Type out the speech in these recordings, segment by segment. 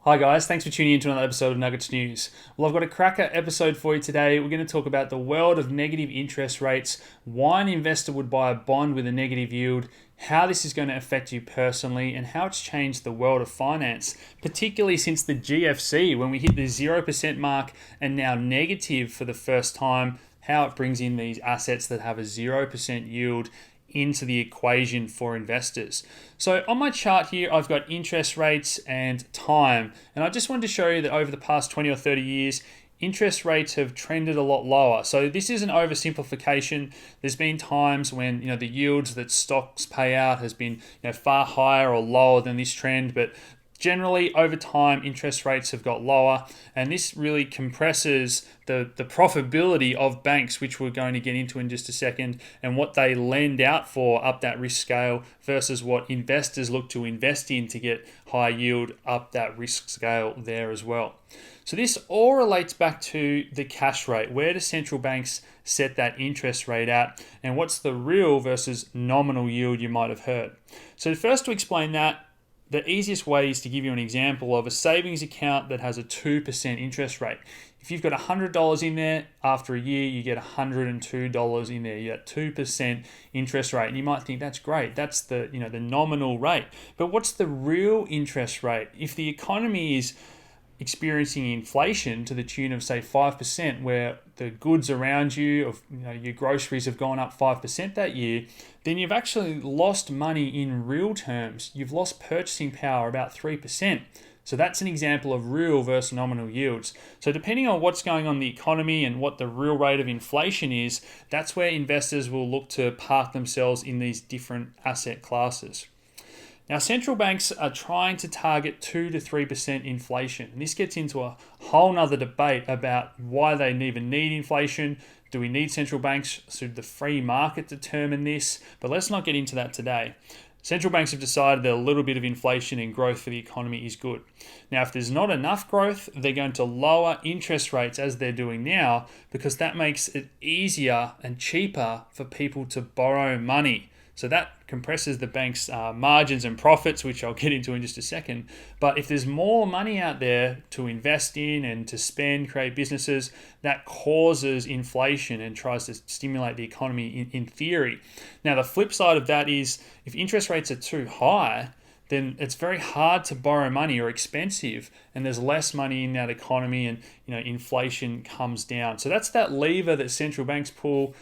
Hi guys, thanks for tuning in to another episode of Nuggets News. Well, I've got a cracker episode for you today. We're going to talk about the world of negative interest rates, why an investor would buy a bond with a negative yield, how this is going to affect you personally, and how it's changed the world of finance, particularly since the GFC when we hit the 0% mark and now negative for the first time, how it brings in these assets that have a 0% yield into the equation for investors. So on my chart here, I've got interest rates and time. And I just wanted to show you that over the past 20 or 30 years, interest rates have trended a lot lower. So this is an oversimplification. There's been times when the yields that stocks pay out has been far higher or lower than this trend, but generally over time interest rates have got lower, and this really compresses the profitability of banks, which we're going to get into in just a second, and what they lend out for up that risk scale versus what investors look to invest in to get high yield up that risk scale there as well. So this all relates back to the cash rate. Where do central banks set that interest rate at, and what's the real versus nominal yield you might have heard? So first, to explain that, the easiest way is to give you an example of a savings account that has a 2% interest rate. If you've got $100 in there, after a year you get $102 in there. You get 2% interest rate, and you might think that's great. That's the nominal rate. But what's the real interest rate? If the economy is experiencing inflation to the tune of say 5%, where the goods around you of your groceries have gone up 5% that year, then you've actually lost money in real terms. You've lost purchasing power about 3%. So that's an example of real versus nominal yields. So depending on what's going on in the economy and what the real rate of inflation is, that's where investors will look to park themselves in these different asset classes. Now, central banks are trying to target 2 to 3% inflation. And this gets into a whole nother debate about why they even need inflation. Do we need central banks? Should the free market determine this? But let's not get into that today. Central banks have decided that a little bit of inflation and growth for the economy is good. Now, if there's not enough growth, they're going to lower interest rates as they're doing now, because that makes it easier and cheaper for people to borrow money. So that compresses the bank's margins and profits, which I'll get into in just a second. But if there's more money out there to invest in and to spend, create businesses, that causes inflation and tries to stimulate the economy in theory. Now, the flip side of that is if interest rates are too high, then it's very hard to borrow money or expensive, and there's less money in that economy, and inflation comes down. So that's that lever that central banks pull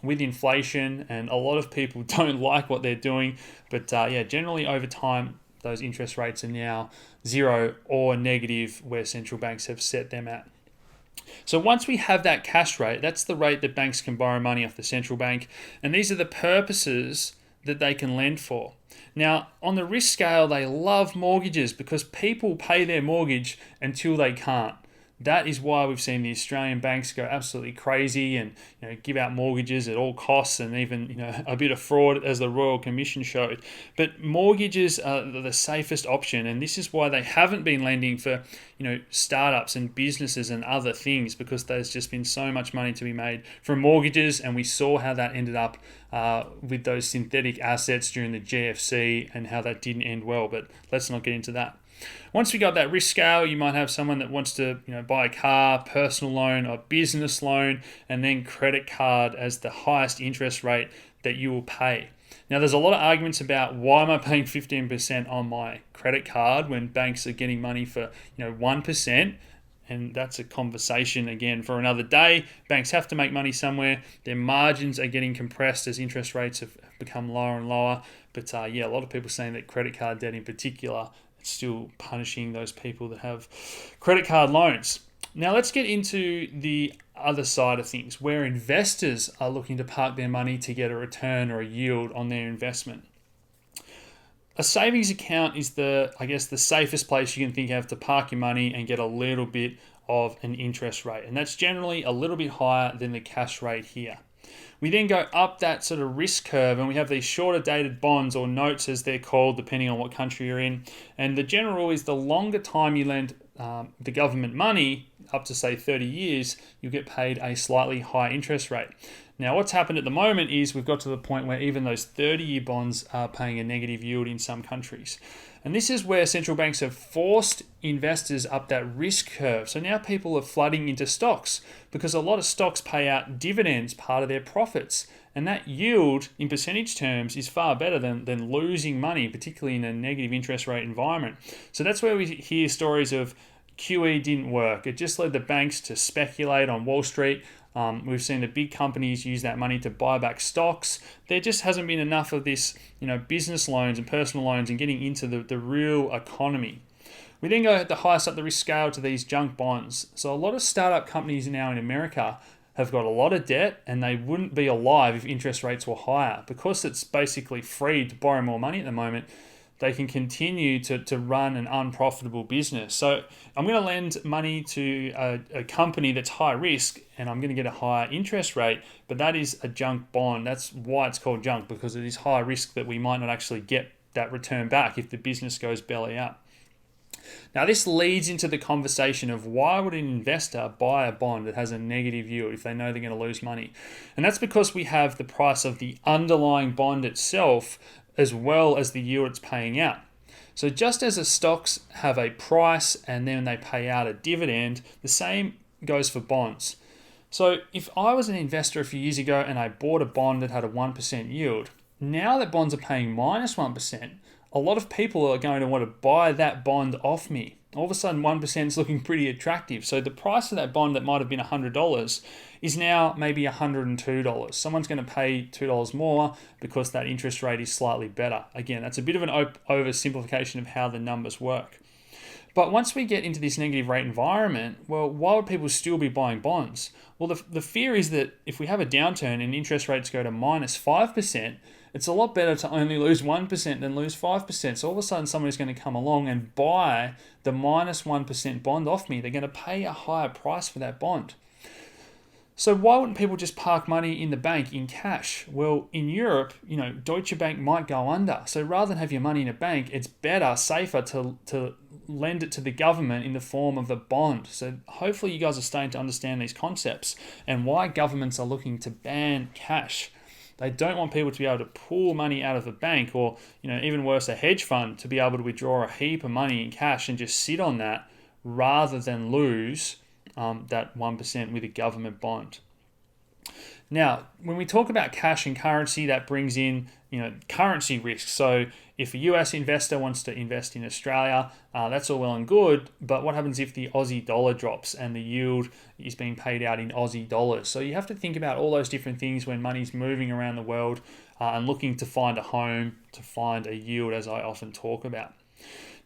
with inflation, and a lot of people don't like what they're doing. But generally over time, those interest rates are now zero or negative where central banks have set them at. So once we have that cash rate, that's the rate that banks can borrow money off the central bank, and these are the purposes that they can lend for. Now, on the risk scale, they love mortgages because people pay their mortgage until they can't. That is why we've seen the Australian banks go absolutely crazy and give out mortgages at all costs, and even a bit of fraud, as the Royal Commission showed. But mortgages are the safest option, and this is why they haven't been lending for startups and businesses and other things, because there's just been so much money to be made from mortgages, and we saw how that ended up with those synthetic assets during the GFC and how that didn't end well. But let's not get into that. Once we got that risk scale, you might have someone that wants to buy a car, personal loan, a business loan, and then credit card as the highest interest rate that you will pay. Now, there's a lot of arguments about why am I paying 15% on my credit card when banks are getting money for 1%. And that's a conversation again for another day. Banks have to make money somewhere. Their margins are getting compressed as interest rates have become lower and lower. But a lot of people saying that credit card debt in particular, it's still punishing those people that have credit card loans. Now let's get into the other side of things, where investors are looking to park their money to get a return or a yield on their investment. A savings account is the safest place you can think of to park your money and get a little bit of an interest rate. And that's generally a little bit higher than the cash rate here. We then go up that sort of risk curve, and we have these shorter dated bonds, or notes as they're called, depending on what country you're in. And the general rule is the longer time you lend the government money, up to say 30 years, you'll get paid a slightly higher interest rate. Now, what's happened at the moment is we've got to the point where even those 30-year bonds are paying a negative yield in some countries. And this is where central banks have forced investors up that risk curve. So now people are flooding into stocks because a lot of stocks pay out dividends, part of their profits. And that yield in percentage terms is far better than losing money, particularly in a negative interest rate environment. So that's where we hear stories of QE didn't work. It just led the banks to speculate on Wall Street. We've seen the big companies use that money to buy back stocks. There just hasn't been enough of this, business loans and personal loans and getting into the real economy. We then go at the highest up the risk scale to these junk bonds. So a lot of startup companies now in America have got a lot of debt and they wouldn't be alive if interest rates were higher. Because it's basically free to borrow more money at the moment, they can continue to run an unprofitable business. So I'm going to lend money to a company that's high risk and I'm going to get a higher interest rate, but that is a junk bond. That's why it's called junk, because it is high risk that we might not actually get that return back if the business goes belly up. Now, this leads into the conversation of why would an investor buy a bond that has a negative yield if they know they're going to lose money? And that's because we have the price of the underlying bond itself as well as the yield it's paying out. So just as the stocks have a price and then they pay out a dividend, the same goes for bonds. So if I was an investor a few years ago and I bought a bond that had a 1% yield, now that bonds are paying minus 1%, a lot of people are going to want to buy that bond off me. All of a sudden, 1% is looking pretty attractive. So the price of that bond that might have been $100 is now maybe $102. Someone's going to pay $2 more because that interest rate is slightly better. Again, that's a bit of an oversimplification of how the numbers work. But once we get into this negative rate environment, well, why would people still be buying bonds? Well, the fear is that if we have a downturn and interest rates go to minus 5%, it's a lot better to only lose 1% than lose 5%. So all of a sudden, somebody's going to come along and buy the minus 1% bond off me. They're going to pay a higher price for that bond. So why wouldn't people just park money in the bank in cash? Well, in Europe, Deutsche Bank might go under. So rather than have your money in a bank, it's better, safer to lend it to the government in the form of a bond. So hopefully you guys are starting to understand these concepts and why governments are looking to ban cash. They don't want people to be able to pull money out of a bank or, even worse, a hedge fund to be able to withdraw a heap of money in cash and just sit on that rather than lose that 1% with a government bond. Now, when we talk about cash and currency, that brings in, currency risk. So if a US investor wants to invest in Australia, that's all well and good. But what happens if the Aussie dollar drops and the yield is being paid out in Aussie dollars? So you have to think about all those different things when money's moving around the world and looking to find a home, to find a yield, as I often talk about.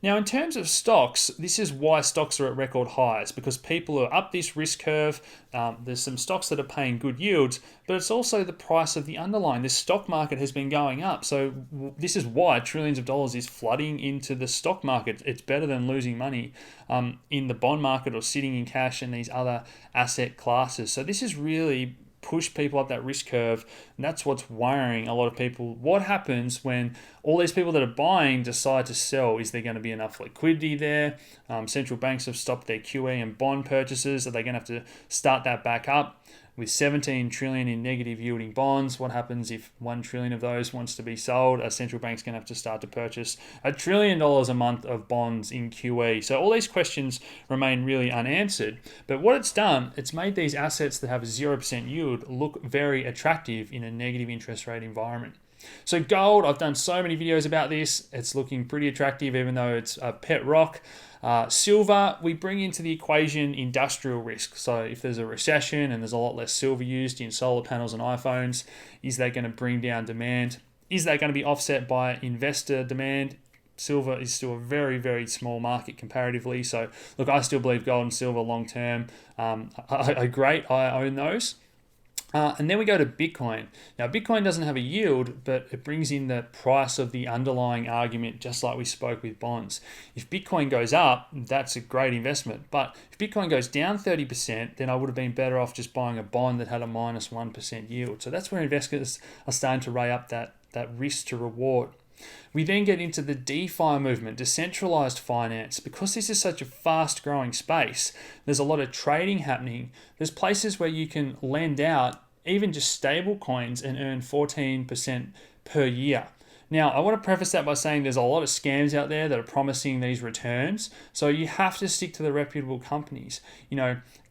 Now, in terms of stocks, this is why stocks are at record highs, because people are up this risk curve. There's some stocks that are paying good yields, but it's also the price of the underlying. This stock market has been going up. So this is why trillions of dollars is flooding into the stock market. It's better than losing money in the bond market or sitting in cash in these other asset classes. So this is really push people up that risk curve, and that's what's worrying a lot of people. What happens when all these people that are buying decide to sell? Is there going to be enough liquidity there? Central banks have stopped their QE and bond purchases. Are they going to have to start that back up? With 17 trillion in negative yielding bonds, what happens if 1 trillion of those wants to be sold? A central bank's going to have to start to purchase $1 trillion a month of bonds in QE. So all these questions remain really unanswered. But what it's done, it's made these assets that have a 0% yield look very attractive in a negative interest rate environment. So gold, I've done so many videos about this. It's looking pretty attractive, even though it's a pet rock. Silver, we bring into the equation industrial risk. So if there's a recession and there's a lot less silver used in solar panels and iPhones, is that going to bring down demand? Is that going to be offset by investor demand? Silver is still a very, very small market comparatively. So look, I still believe gold and silver long term are great. I own those. And then we go to Bitcoin. Now, Bitcoin doesn't have a yield, but it brings in the price of the underlying argument, just like we spoke with bonds. If Bitcoin goes up, that's a great investment. But if Bitcoin goes down 30%, then I would have been better off just buying a bond that had a minus 1% yield. So that's where investors are starting to weigh up that risk to reward. We then get into the DeFi movement, decentralized finance. Because this is such a fast growing space, there's a lot of trading happening. There's places where you can lend out even just stable coins and earn 14% per year. Now, I want to preface that by saying there's a lot of scams out there that are promising these returns. So you have to stick to the reputable companies.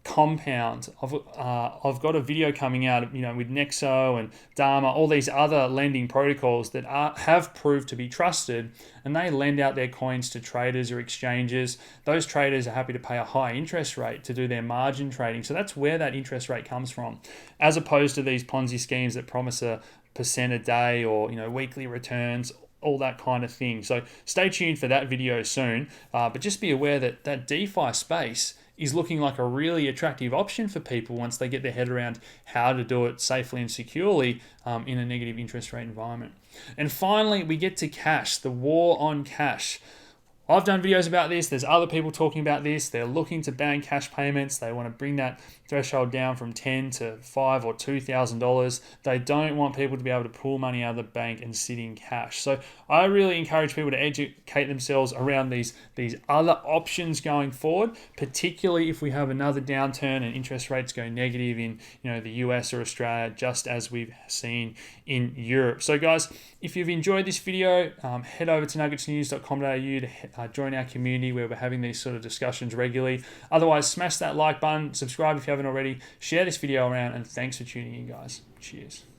Compound. I've got a video coming out, with Nexo and Dharma, all these other lending protocols that have proved to be trusted, and they lend out their coins to traders or exchanges. Those traders are happy to pay a high interest rate to do their margin trading. So that's where that interest rate comes from, as opposed to these Ponzi schemes that promise a percent a day or weekly returns, all that kind of thing. So stay tuned for that video soon. But just be aware that that DeFi space is looking like a really attractive option for people once they get their head around how to do it safely and securely in a negative interest rate environment. And finally, we get to cash, the war on cash. I've done videos about this. There's other people talking about this. They're looking to ban cash payments. They want to bring that threshold down from $10 to $5 or $2,000. They don't want people to be able to pull money out of the bank and sit in cash. So I really encourage people to educate themselves around these other options going forward, particularly if we have another downturn and interest rates go negative in the US or Australia, just as we've seen in Europe. So guys, if you've enjoyed this video, head over to nuggetsnews.com.au to join our community where we're having these sort of discussions regularly. Otherwise, smash that like button, subscribe if you haven't already, share this video around, and thanks for tuning in, guys. Cheers.